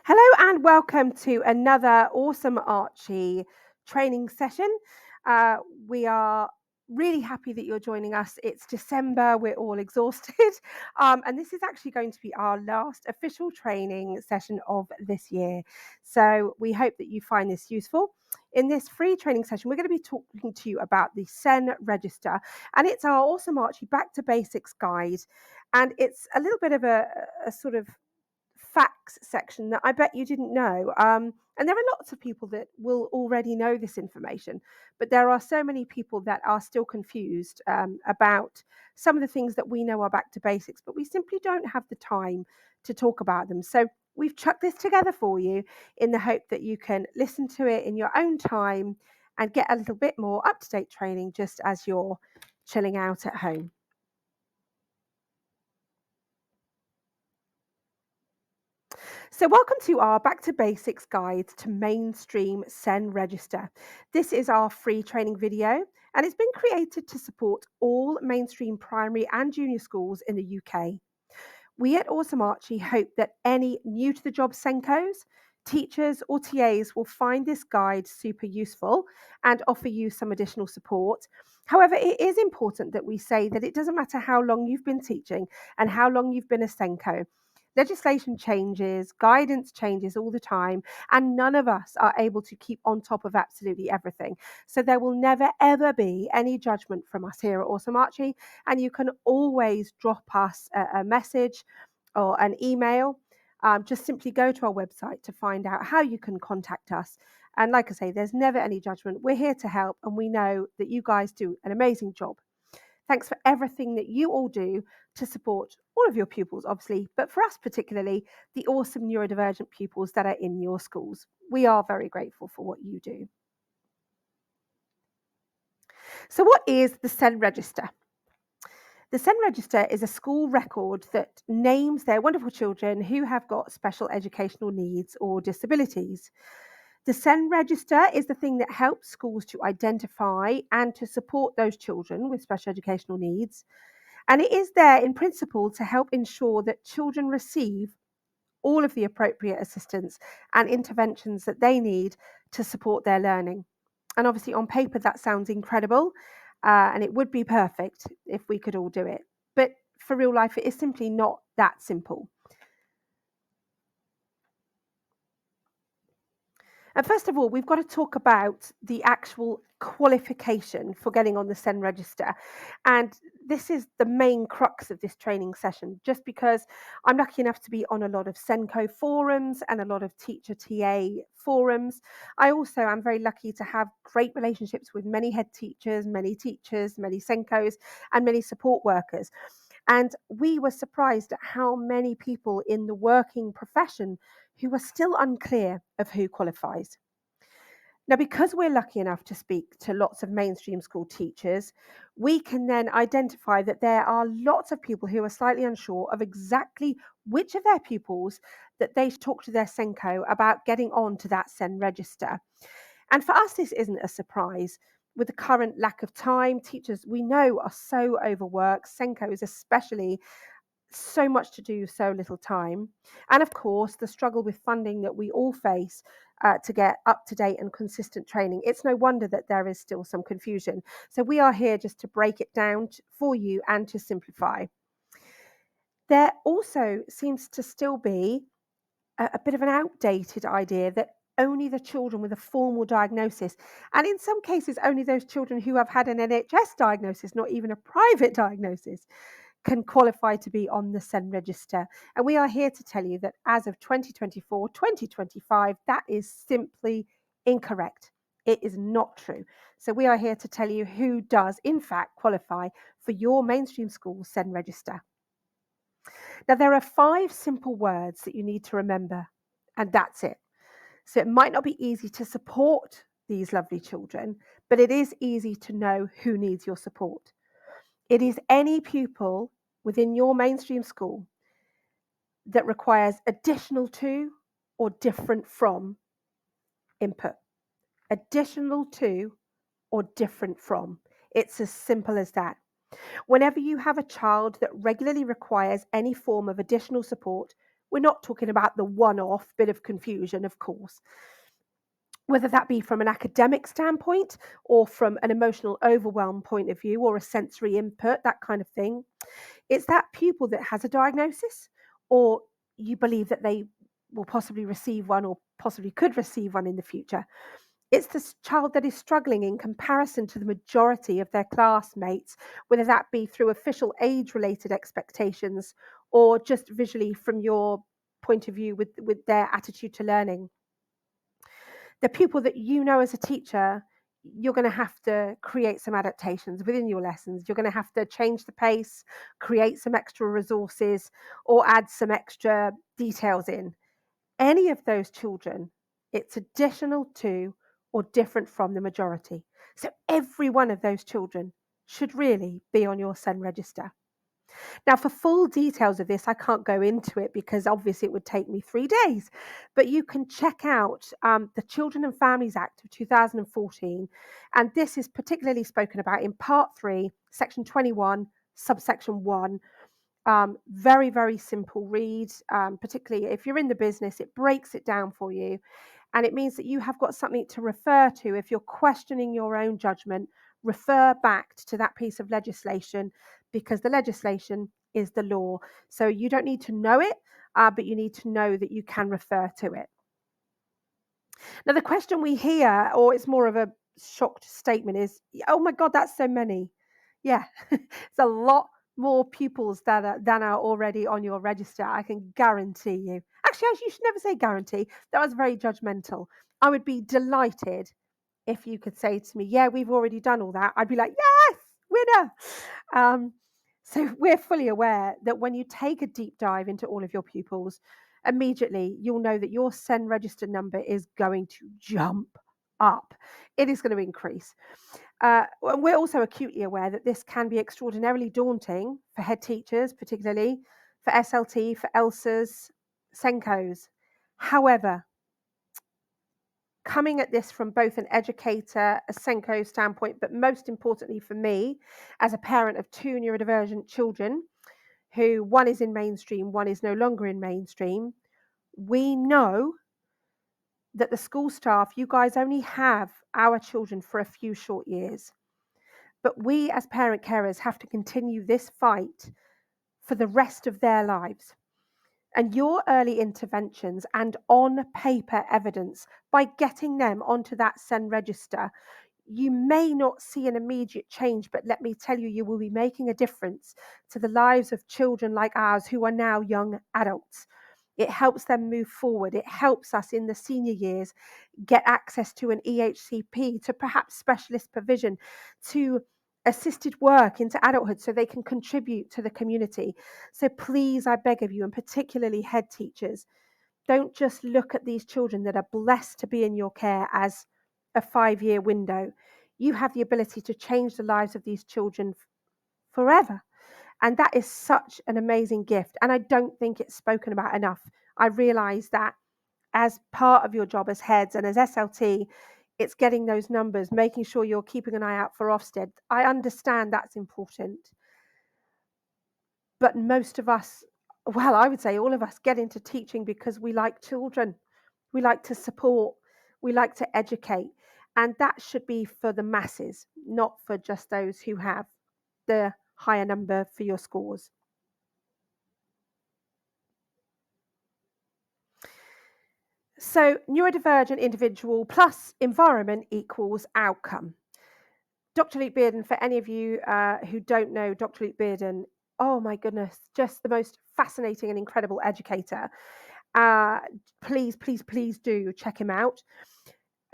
Hello and welcome to another Awesome Archie training session. Uh, we are really happy that you're joining us. It's December, we're all exhausted, and this is actually going to be our last official training session of this year. So we hope that you find this useful. In this free training session, we're going to be talking to you about the SEN Register, and it's our Awesome Archie Back to Basics guide. And it's a little bit of a sort of facts section that I bet you didn't know. And there are lots of people that will already know this information, but there are so many people that are still confused about some of the things that we know are back to basics, but we simply don't have the time to talk about them. So we've chucked this together for you in the hope that you can listen to it in your own time and get a little bit more up to date training just as you're chilling out at home. So, welcome to our Back to Basics guide to mainstream SEN Register. This is our free training video, and it's been created to support all mainstream primary and junior schools in the UK. We at Awesome Archie hope that any new to the job Senkos, teachers, or TAs will find this guide super useful and offer you some additional support. However, it is important that we say that it doesn't matter how long you've been teaching and how long you've been a Senko. Legislation changes, guidance changes all the time, and none of us are able to keep on top of absolutely everything. So there will never, ever be any judgment from us here at Awesome Archie, and you can always drop us a message or an email. Just simply go to our website to find out how you can contact us. And like I say, there's never any judgment. We're here to help, and we know that you guys do an amazing job. Thanks for everything that you all do to support all of your pupils, obviously, but for us particularly, the awesome neurodivergent pupils that are in your schools. We are very grateful for what you do. So, what is the SEN Register? The SEN Register is a school record that names their wonderful children who have got special educational needs or disabilities. The SEN Register is the thing that helps schools to identify and to support those children with special educational needs. And it is there in principle to help ensure that children receive all of the appropriate assistance and interventions that they need to support their learning. And obviously, on paper, that sounds incredible, and it would be perfect if we could all do it. But for real life, it is simply not that simple. And first of all, we've got to talk about the actual qualification for getting on the SEN register. And this is the main crux of this training session, just because I'm lucky enough to be on a lot of SENCO forums and a lot of teacher TA forums. I also am very lucky to have great relationships with many head teachers, many SENCOs, and many support workers. And we were surprised at how many people in the working profession who are still unclear of who qualifies. Now, because we're lucky enough to speak to lots of mainstream school teachers, we can then identify that there are lots of people who are slightly unsure of exactly which of their pupils that they should talk to their SENCO about getting on to that SEN register. And for us, this isn't a surprise. With the current lack of time, teachers we know are so overworked, SENCOs especially, so much to do, so little time. And of course, the struggle with funding that we all face to get up to date and consistent training. It's no wonder that there is still some confusion. So we are here just to break it down for you and to simplify. There also seems to still be a bit of an outdated idea that only the children with a formal diagnosis, and in some cases, only those children who have had an NHS diagnosis, not even a private diagnosis, can qualify to be on the SEN register. And we are here to tell you that as of 2024, 2025, that is simply incorrect. It is not true. So we are here to tell you who does, in fact, qualify for your mainstream school SEN register. Now, there are 5 simple words that you need to remember, and that's it. So it might not be easy to support these lovely children, but it is easy to know who needs your support. It is any pupil within your mainstream school that requires additional to or different from input. Additional to or different from. It's as simple as that. Whenever you have a child that regularly requires any form of additional support, We're not talking about the one-off bit of confusion, of course, whether that be from an academic standpoint or from an emotional overwhelm point of view or a sensory input, that kind of thing. It's that pupil that has a diagnosis, or you believe that they will possibly receive one or possibly could receive one in the future. It's the child that is struggling in comparison to the majority of their classmates, whether that be through official age related expectations or just visually from your point of view with their attitude to learning. The pupil that you know as a teacher, you're going to have to create some adaptations within your lessons. You're going to have to change the pace, create some extra resources, or add some extra details in. Any of those children, it's additional to or different from the majority. So every one of those children should really be on your SEN register. Now, for full details of this, I can't go into it because obviously it would take me 3 days. But you can check out the Children and Families Act of 2014. And this is particularly spoken about in Part 3, Section 21, Subsection 1. Very, very simple read, particularly if you're in the business, it breaks it down for you. And it means that you have got something to refer to if you're questioning your own judgment. Refer back to that piece of legislation because the legislation is the law. So you don't need to know it, but you need to know that you can refer to it. Now, the question we hear, or it's more of a shocked statement, is, oh my God, that's so many. Yeah, it's a lot more pupils than are already on your register. I can guarantee you. Actually, you should never say guarantee. That was very judgmental. I would be delighted if you could say to me, yeah, we've already done all that. I'd be like, yes, winner. So we're fully aware that when you take a deep dive into all of your pupils, immediately you'll know that your SEN register number is going to jump up. It is going to increase. And we're also acutely aware that this can be extraordinarily daunting for head teachers, particularly for SLT, for ELSAs, SENCOs. However, coming at this from both an educator, a SENCO standpoint, but most importantly for me, as a parent of 2 neurodivergent children, who one is in mainstream, one is no longer in mainstream, we know that the school staff, you guys only have our children for a few short years. But we as parent carers have to continue this fight for the rest of their lives. And your early interventions and on paper evidence, by getting them onto that SEN register, you may not see an immediate change, but let me tell you, you will be making a difference to the lives of children like ours who are now young adults. It helps them move forward. It helps us in the senior years get access to an EHCP, to perhaps specialist provision, to assisted work into adulthood so they can contribute to the community. So please, I beg of you, and particularly head teachers, don't just look at these children that are blessed to be in your care as a 5-year window. You have the ability to change the lives of these children forever. And that is such an amazing gift. And I don't think it's spoken about enough. I realize that as part of your job as heads and as SLT, it's getting those numbers, making sure you're keeping an eye out for Ofsted. I understand that's important. But most of us, well, I would say all of us get into teaching because we like children. We like to support. We like to educate. And that should be for the masses, not for just those who have the higher number for your scores. So neurodivergent individual plus environment equals outcome. Dr. Luke Bearden, for any of you who don't know Dr. Luke Bearden, oh my goodness, just the most fascinating and incredible educator. Please, please, please do check him out.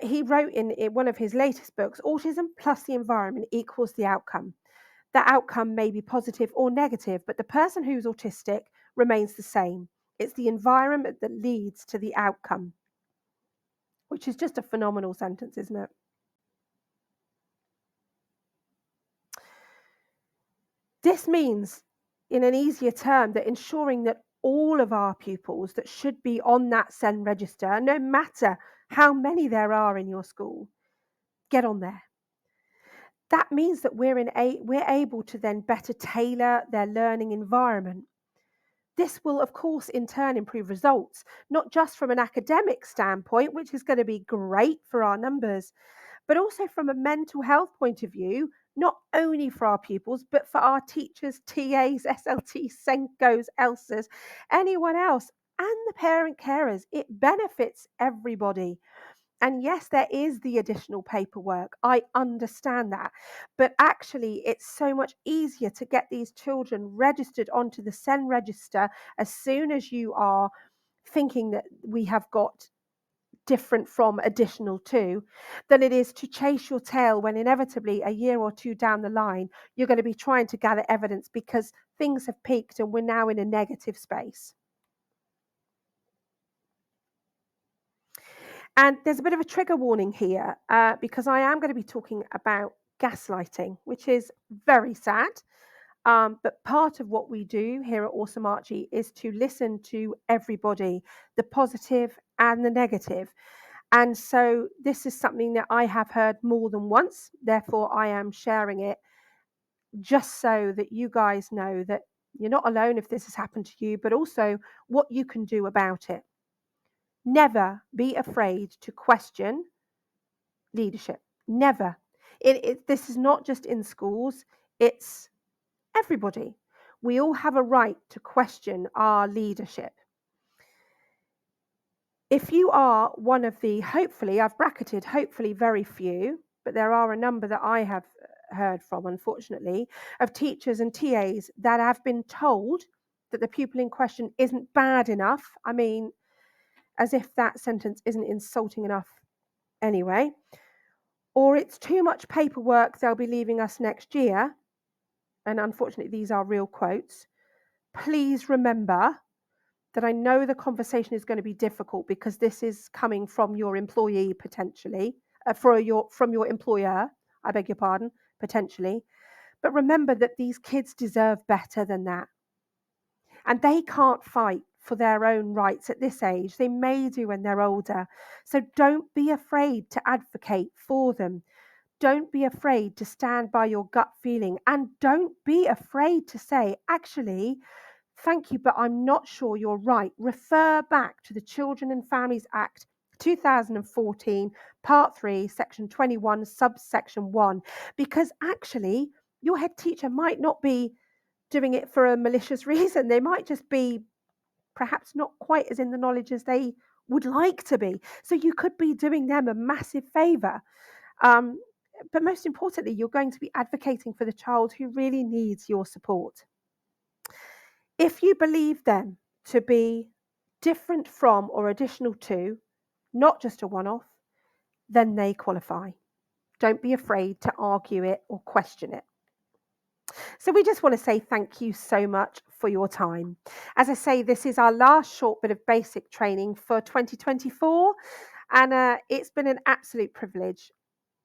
He wrote in one of his latest books, autism plus the environment equals the outcome. The outcome may be positive or negative, but the person who's autistic remains the same. It's the environment that leads to the outcome, which is just a phenomenal sentence, isn't it? This means, in an easier term, that ensuring that all of our pupils that should be on that SEN register, no matter how many there are in your school, get on there. That means that we're able to then better tailor their learning environment. This will, of course, in turn improve results, not just from an academic standpoint, which is going to be great for our numbers, but also from a mental health point of view, not only for our pupils, but for our teachers, TAs, SLTs, Senkos, ELSAs, anyone else, and the parent carers. It benefits everybody. And yes, there is the additional paperwork. I understand that. But actually, it's so much easier to get these children registered onto the SEN register as soon as you are thinking that we have got different from additional to than it is to chase your tail when inevitably a year or two down the line you're going to be trying to gather evidence because things have peaked and we're now in a negative space. And there's a bit of a trigger warning here because I am going to be talking about gaslighting, which is very sad. But part of what we do here at Awesome Archie is to listen to everybody, the positive and the negative. And so this is something that I have heard more than once. Therefore, I am sharing it just so that you guys know that you're not alone if this has happened to you, but also what you can do about it. Never be afraid to question leadership. Never. This is not just in schools, it's everybody. We all have a right to question our leadership. If you are one of the, hopefully, I've bracketed hopefully very few, but there are a number that I have heard from, unfortunately, of teachers and TAs that have been told that the pupil in question isn't bad enough. I mean, as if that sentence isn't insulting enough anyway. Or it's too much paperwork, they'll be leaving us next year. And unfortunately, these are real quotes. Please remember that I know the conversation is going to be difficult because this is coming from your employee potentially, from your employer, I beg your pardon, potentially. But remember that these kids deserve better than that. And they can't fight for their own rights at this age. They may do when they're older. So don't be afraid to advocate for them. Don't be afraid to stand by your gut feeling. And don't be afraid to say, actually, thank you, but I'm not sure you're right. Refer back to the Children and Families Act 2014, Part 3, Section 21, Subsection 1, because actually your head teacher might not be doing it for a malicious reason. They might just be perhaps not quite as in the knowledge as they would like to be. So you could be doing them a massive favour. Um, but most importantly, you're going to be advocating for the child who really needs your support. If you believe them to be different from or additional to, not just a one off, then they qualify. Don't be afraid to argue it or question it. So we just want to say thank you so much for your time. As I say, this is our last short bit of basic training for 2024, and it's been an absolute privilege.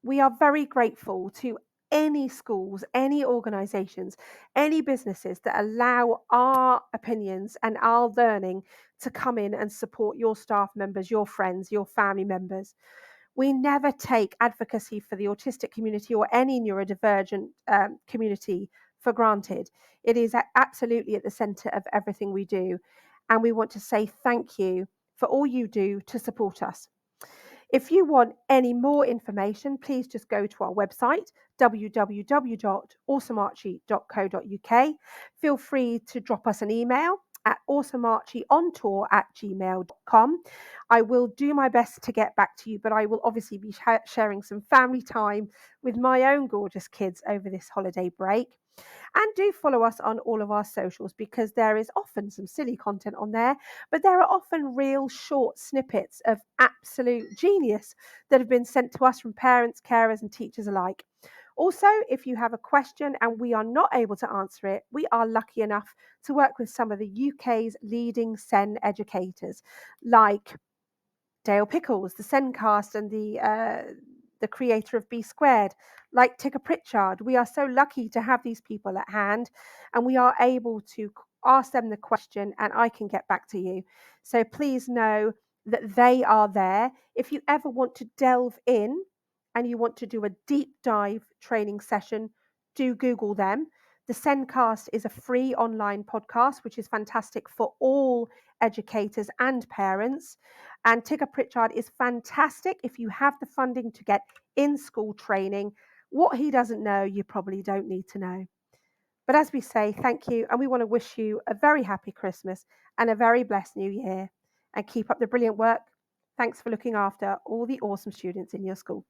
We are very grateful to any schools, any organisations, any businesses that allow our opinions and our learning to come in and support your staff members, your friends, your family members. We never take advocacy for the autistic community or any neurodivergent community for granted. It is absolutely at the centre of everything we do. And we want to say thank you for all you do to support us. If you want any more information, please just go to our website, www.awesomearchie.co.uk. Feel free to drop us an email at awesomearchieontour@gmail.com. I will do my best to get back to you, but I will obviously be sharing some family time with my own gorgeous kids over this holiday break. And do follow us on all of our socials because there is often some silly content on there, but there are often real short snippets of absolute genius that have been sent to us from parents, carers, and teachers alike. Also, if you have a question and we are not able to answer it, we are lucky enough to work with some of the UK's leading SEN educators, like Dale Pickles, the Sencast, and the creator of B Squared, like Tigger Pritchard. We are so lucky to have these people at hand, and we are able to ask them the question, and I can get back to you. So please know that they are there. If you ever want to delve in and you want to do a deep dive training session, do Google them. The SENcast is a free online podcast, which is fantastic for all educators and parents. And Tigger Pritchard is fantastic if you have the funding to get in school training. What he doesn't know, you probably don't need to know. But as we say, thank you, and we want to wish you a very happy Christmas and a very blessed new year. And keep up the brilliant work. Thanks for looking after all the awesome students in your school.